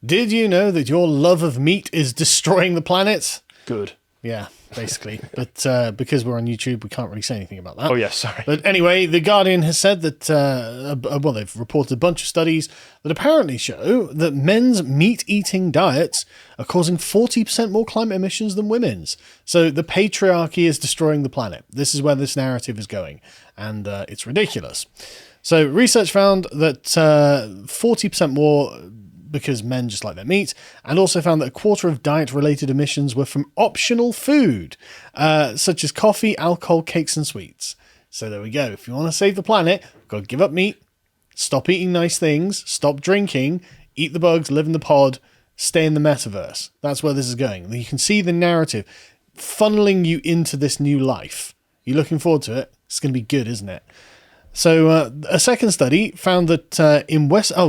Did you know that your love of meat is destroying the planet? Good. Yeah, basically. But because we're on YouTube, we can't really say anything about that. Oh, yes, sorry. But anyway, The Guardian has said that, they've reported a bunch of studies that apparently show that men's meat-eating diets are causing 40% more climate emissions than women's. So the patriarchy is destroying the planet. This is where this narrative is going, and it's ridiculous. So research found that 40% more because men just like their meat, and also found that a quarter of diet-related emissions were from optional food, such as coffee, alcohol, cakes, and sweets. So there we go. If you want to save the planet, you've got to give up meat, stop eating nice things, stop drinking, eat the bugs, live in the pod, stay in the metaverse. That's where this is going. You can see the narrative funneling you into this new life. You're looking forward to it. It's going to be good, isn't it? So a second study found that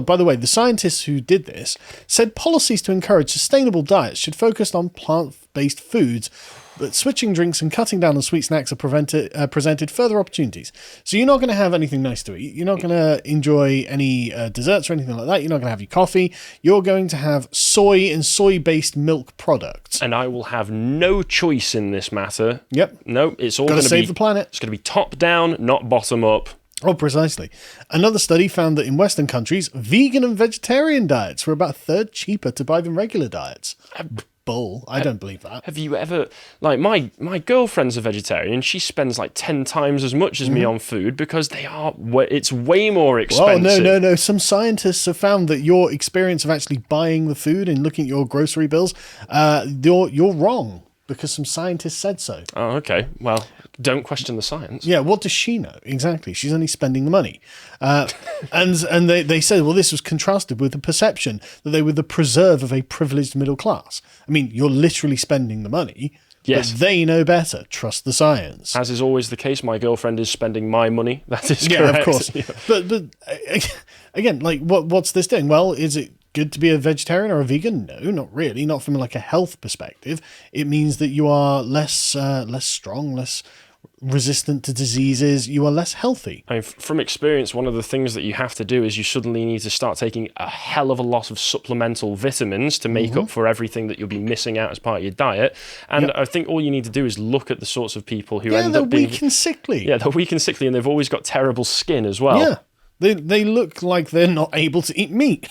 by the way, the scientists who did this said policies to encourage sustainable diets should focus on plant-based foods, but switching drinks and cutting down on sweet snacks are presented further opportunities. So you're not going to have anything nice to eat. You're not going to enjoy any desserts or anything like that. You're not going to have your coffee. You're going to have soy and soy-based milk products. And I will have no choice in this matter. Yep. No, it's all going to be... save the planet. It's going to be top-down, not bottom-up. Oh, precisely. Another study found that in Western countries, vegan and vegetarian diets were about a third cheaper to buy than regular diets. Bull. I don't believe that. Have you ever... Like, my girlfriend's a vegetarian. She spends like 10 times as much as me on food because it's way more expensive. Well, no. Some scientists have found that your experience of actually buying the food and looking at your grocery bills, you're wrong. Because some scientists said so. Oh, okay. Well, don't question the science. Yeah, what does she know? Exactly. She's only spending the money. And they said, well, this was contrasted with the perception that they were the preserve of a privileged middle class. I mean, you're literally spending the money. Yes. But they know better. Trust the science. As is always the case, my girlfriend is spending my money. That is correct. Yeah, of course. Yeah. But again, like, what's this doing? Well, is it good to be a vegetarian or a vegan? No, not really. Not from like a health perspective. It means that you are less strong, less resistant to diseases. You are less healthy. I mean, from experience, one of the things that you have to do is you suddenly need to start taking a hell of a lot of supplemental vitamins to make up for everything that you'll be missing out as part of your diet. And I think all you need to do is look at the sorts of people who end up being... weak and sickly. Yeah, they're weak and sickly, and they've always got terrible skin as well. Yeah. They look like they're not able to eat meat.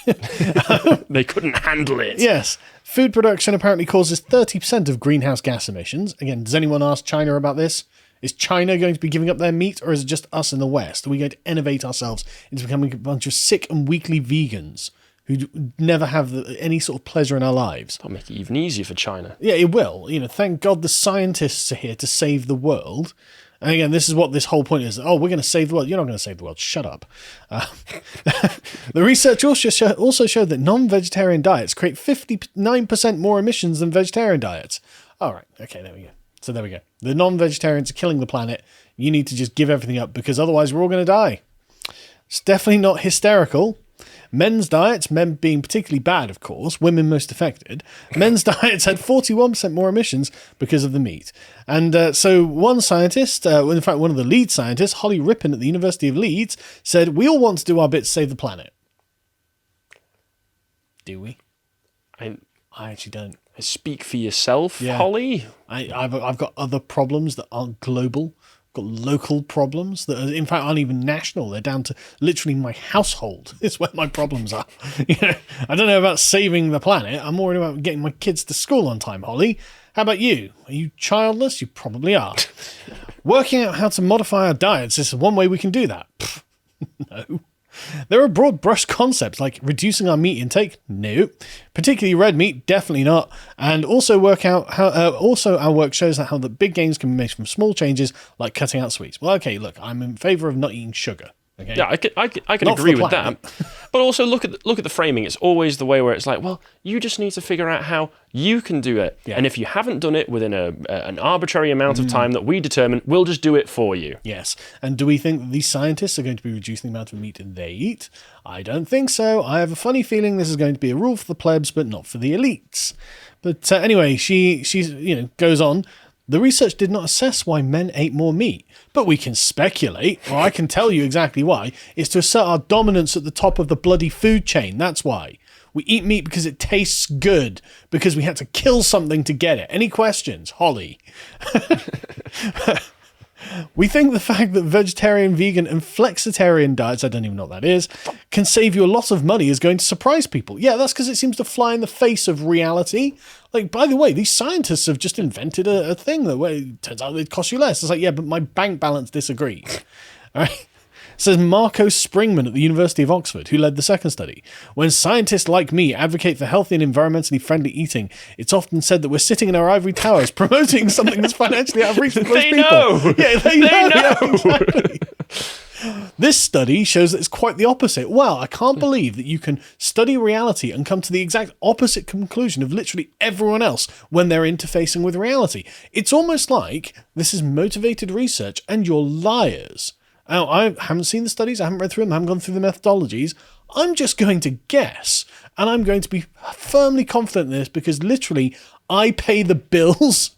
They couldn't handle it. Yes. Food production apparently causes 30% of greenhouse gas emissions. Again, does anyone ask China about this? Is China going to be giving up their meat, or is it just us in the West? Are we going to innovate ourselves into becoming a bunch of sick and weakly vegans who never have any sort of pleasure in our lives? That'll make it even easier for China. Yeah, it will. Thank God the scientists are here to save the world. And again, this is what this whole point is. Oh, we're going to save the world. You're not going to save the world. Shut up. The research also showed that non-vegetarian diets create 59% more emissions than vegetarian diets. All right. Okay, there we go. So there we go. The non-vegetarians are killing the planet. You need to just give everything up because otherwise we're all going to die. It's definitely not hysterical. Men's diets, men being particularly bad, of course, women most affected, men's diets had 41% more emissions because of the meat. And so one scientist, in fact, one of the lead scientists, Holly Rippon at the University of Leeds, said, we all want to do our bit to save the planet. Do we? I actually don't. Speak for yourself, yeah. Holly. I've got other problems that aren't global. Got local problems that, in fact, aren't even national. They're down to literally my household. It's where my problems are. I don't know about saving the planet. I'm worried about getting my kids to school on time, Holly. How about you? Are you childless? You probably are. Working out how to modify our diets is one way we can do that. No. There are broad brush concepts like reducing our meat intake. No. Particularly red meat. Definitely not. And also work out how. Also, our work shows how the big gains can be made from small changes like cutting out sweets. Well, okay, look, I'm in favour of not eating sugar. Okay? Yeah, I can agree with that. But also look at the framing. It's always the way where it's like, well, you just need to figure out how you can do it. Yeah. And if you haven't done it within an arbitrary amount of time that we determine, we'll just do it for you. Yes. And do we think that these scientists are going to be reducing the amount of meat they eat? I don't think so. I have a funny feeling this is going to be a rule for the plebs, but not for the elites. But anyway, she goes on. The research did not assess why men ate more meat, but we can speculate, or I can tell you exactly why. It's to assert our dominance at the top of the bloody food chain, that's why. We eat meat because it tastes good, because we had to kill something to get it. Any questions? Holly. We think the fact that vegetarian, vegan, and flexitarian diets, I don't even know what that is, can save you a lot of money is going to surprise people. Yeah, that's because it seems to fly in the face of reality. Like, by the way, these scientists have just invented a thing that way it turns out it costs you less. It's like, yeah, but my bank balance disagrees. All right. Says Marco Springman at the University of Oxford, who led the second study. When scientists like me advocate for healthy and environmentally friendly eating, it's often said that we're sitting in our ivory towers promoting something that's financially out of reach for most people. Know. Yeah, they know. Yeah, exactly. This study shows that it's quite the opposite. Wow, I can't believe that you can study reality and come to the exact opposite conclusion of literally everyone else when they're interfacing with reality. It's almost like this is motivated research and you're liars. Now, I haven't seen the studies, I haven't read through them, I haven't gone through the methodologies. I'm just going to guess, and I'm going to be firmly confident in this because literally I pay the bills.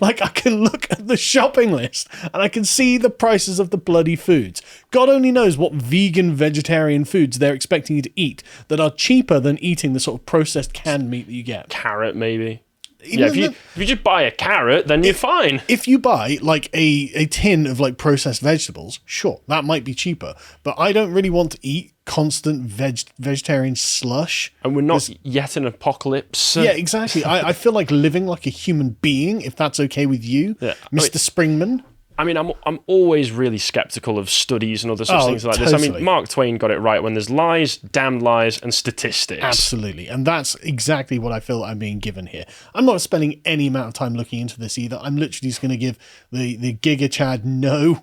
Like, I can look at the shopping list and I can see the prices of the bloody foods. God only knows what vegan, vegetarian foods they're expecting you to eat that are cheaper than eating the sort of processed canned meat that you get. Carrot, maybe. Yeah, if you just buy a carrot, then you're fine. If you buy like a tin of like processed vegetables, sure, that might be cheaper. But I don't really want to eat constant vegetarian slush. And we're not yet in an apocalypse. Yeah, exactly. I feel like living like a human being, if that's okay with you, yeah. Mr. Springman. I mean, I'm always really skeptical of studies and other such things like this. I mean, Mark Twain got it right when there's lies, damned lies, and statistics. Absolutely. And that's exactly what I feel I'm being given here. I'm not spending any amount of time looking into this either. I'm literally just going to give the Giga Chad no.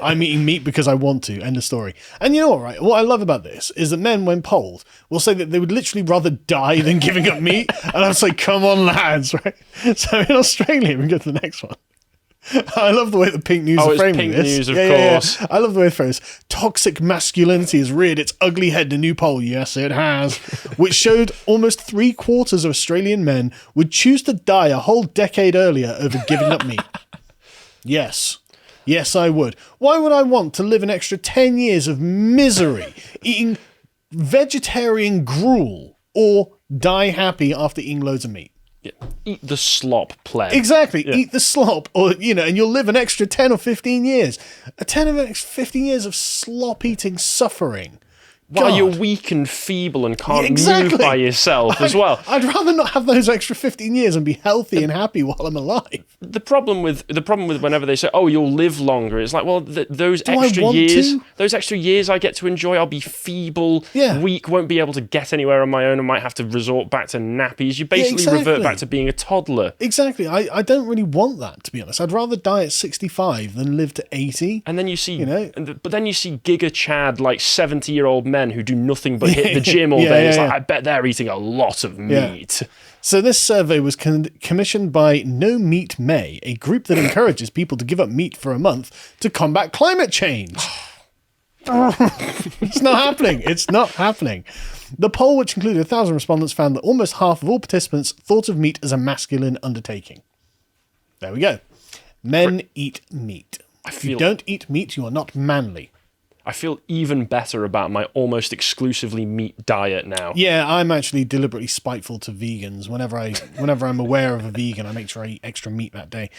I'm eating meat because I want to. End of story. And you know what, right? What I love about this is that men, when polled, will say that they would literally rather die than giving up meat. And I'm like, come on, lads, right? So in Australia, we go to the next one. I love the way the Pink News are framing this. Pink News, of course. Yeah. I love the way it phrased. Toxic masculinity has reared its ugly head in a new poll. Yes, it has. Which showed almost 3/4 of Australian men would choose to die a whole decade earlier over giving up meat. Yes. Yes, I would. Why would I want to live an extra 10 years of misery eating vegetarian gruel or die happy after eating loads of meat? Yeah. Eat the slop, pleb. Exactly. Yeah. Eat the slop, or and you'll live an extra 10 or 15 years. 15 years of slop eating suffering. While you're weak and feeble and can't move by yourself as well. I'd rather not have those extra 15 years and be healthy and happy while I'm alive. The problem with whenever they say, "Oh, you'll live longer," it's like, well, those extra years I get to enjoy, I'll be feeble, weak, won't be able to get anywhere on my own, and might have to resort back to nappies. You basically revert back to being a toddler. Exactly. I don't really want that, to be honest. I'd rather die at 65 than live to 80. And then you see, but then you see Giga Chad, like 70-year-old men who do nothing but hit the gym all day. It's like, I bet they're eating a lot of meat. Yeah. So this survey was commissioned by No Meat May, a group that encourages people to give up meat for a month to combat climate change. It's not happening. It's not happening. The poll, which included 1,000 respondents, found that almost half of all participants thought of meat as a masculine undertaking. There we go. Men eat meat. If you don't eat meat, you are not manly. I feel even better about my almost exclusively meat diet now. Yeah, I'm actually deliberately spiteful to vegans. Whenever I'm aware of a vegan, I make sure I eat extra meat that day.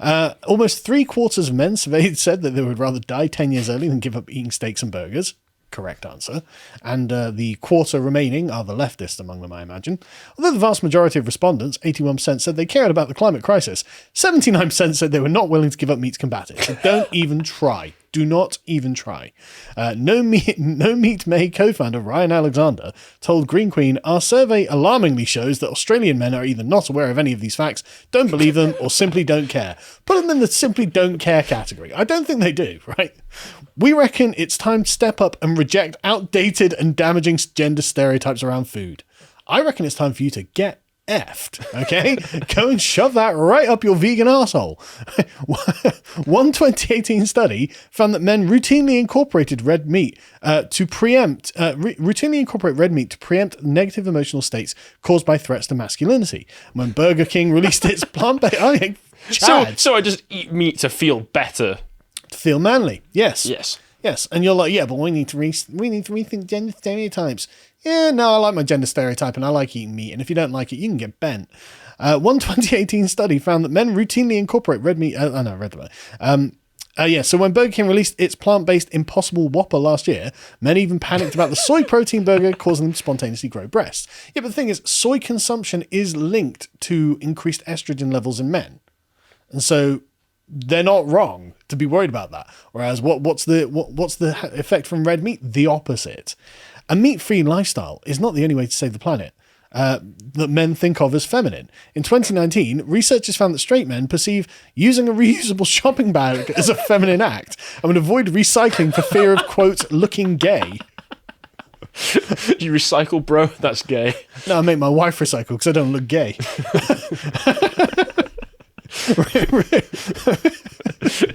Almost 3/4 of men surveyed said that they would rather die 10 years early than give up eating steaks and burgers. Correct answer. And the quarter remaining are the leftists among them, I imagine. Although the vast majority of respondents, 81%, said they cared about the climate crisis, 79% said they were not willing to give up meat to combat it. So don't even try. Do not even try. No Meat May co-founder Ryan Alexander told Green Queen, "Our survey alarmingly shows that Australian men are either not aware of any of these facts, don't believe them, or simply don't care." Put them in the simply don't care category. I don't think they do, right? We reckon it's time to step up and reject outdated and damaging gender stereotypes around food. I reckon it's time for you to get effed, okay? Go and shove that right up your vegan arsehole. One 2018 study found that men routinely incorporated red meat to preempt negative emotional states caused by threats to masculinity. When Burger King released its plant-based... So I just eat meat to feel better. To feel manly, yes. Yes. Yes, and you're like, yeah, but we need to rethink gender stereotypes. Yeah, no, I like my gender stereotype and I like eating meat, and if you don't like it, you can get bent. One 2018 study found that men routinely incorporate red meat. So when Burger King released its plant-based Impossible Whopper last year, men even panicked about the soy protein burger causing them to spontaneously grow breasts. Yeah, but the thing is, soy consumption is linked to increased estrogen levels in men, and so they're not wrong to be worried about that. Whereas what's the effect from red meat? The opposite. A meat-free lifestyle is not the only way to save the planet. That men think of as feminine. In 2019, researchers found that straight men perceive using a reusable shopping bag as a feminine act and would avoid recycling for fear of, quote, looking gay. You recycle, bro? That's gay. No, I make my wife recycle because I don't look gay.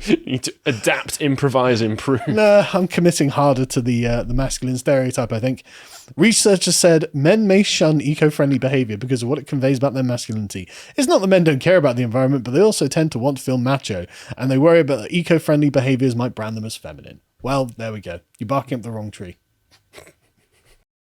You need to adapt, improvise, improve. No, I'm committing harder to the masculine stereotype, I think. Researchers said men may shun eco-friendly behaviour because of what it conveys about their masculinity. It's not that men don't care about the environment, but they also tend to want to feel macho, and they worry about that eco-friendly behaviours might brand them as feminine. Well, there we go. You're barking up the wrong tree.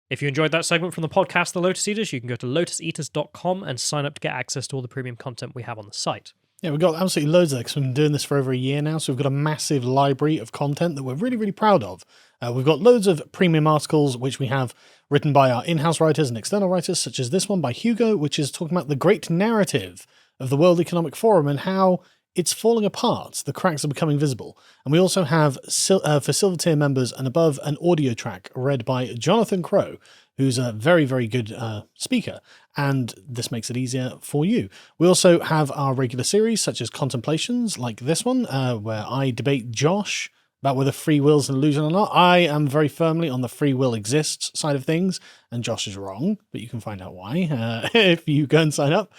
If you enjoyed that segment from the podcast, The Lotus Eaters, you can go to lotuseaters.com and sign up to get access to all the premium content we have on the site. Yeah, we've got absolutely loads of it because we've been doing this for over a year now, so we've got a massive library of content that we're really, really proud of. We've got loads of premium articles which we have written by our in-house writers and external writers, such as this one by Hugo, which is talking about the great narrative of the World Economic Forum and how it's falling apart. The cracks are becoming visible. And we also have, for silver tier members and above, an audio track read by Jonathan Crow, who's a very, very good speaker, and this makes it easier for you. We also have our regular series, such as Contemplations, like this one, where I debate Josh about whether free will's an illusion or not. I am very firmly on the free will exists side of things, and Josh is wrong, but you can find out why if you go and sign up.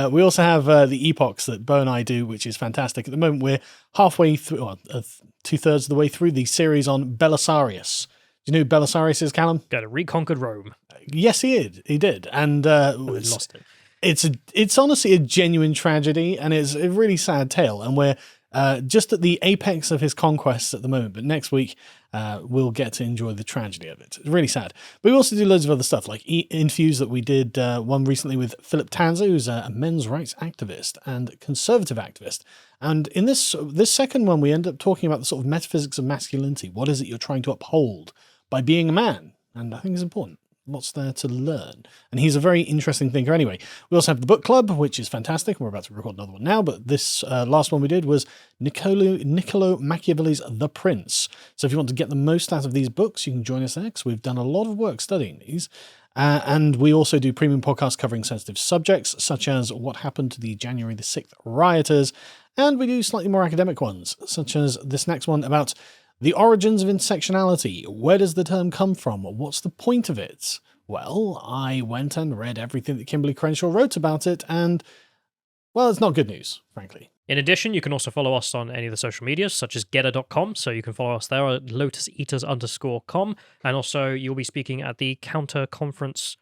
We also have the epochs that Bo and I do, which is fantastic. At the moment, we're halfway through, or 2/3 of the way through the series on Belisarius. Do you know who Belisarius is, Callum? Go to Reconquered Rome. Yes, he did. And We lost it. It's honestly a genuine tragedy, and it's a really sad tale. And we're just at the apex of his conquests at the moment. But next week, we'll get to enjoy the tragedy of it. It's really sad. But we also do loads of other stuff, like interviews that we did, one recently with Philip Tanzer, who's a men's rights activist and conservative activist. And in this second one, we end up talking about the sort of metaphysics of masculinity. What is it you're trying to uphold by being a man? And I think it's important. Lots there to learn. And he's a very interesting thinker anyway. We also have the book club, which is fantastic. We're about to record another one now, but this last one we did was Niccolo Machiavelli's The Prince. So if you want to get the most out of these books, you can join us there, because we've done a lot of work studying these. And we also do premium podcasts covering sensitive subjects, such as what happened to the January the 6th rioters. And we do slightly more academic ones, such as this next one about the origins of intersectionality. Where does the term come from? What's the point of it? Well, I went and read everything that Kimberly Crenshaw wrote about it, and, well, it's not good news, frankly. In addition, you can also follow us on any of the social medias, such as getter.com, so you can follow us there at lotuseaters_com, and also you'll be speaking at the Counter Conference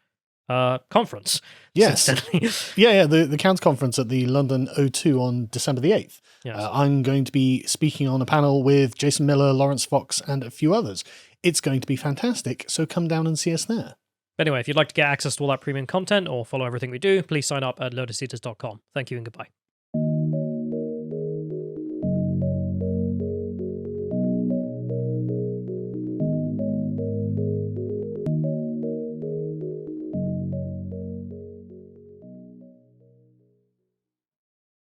conference. Yes. The Counter Conference at the London O2 on December the 8th. Yes. I'm going to be speaking on a panel with Jason Miller, Lawrence Fox, and a few others. It's going to be fantastic, so come down and see us there. But anyway, if you'd like to get access to all that premium content or follow everything we do, please sign up at lotuseaters.com. Thank you and goodbye.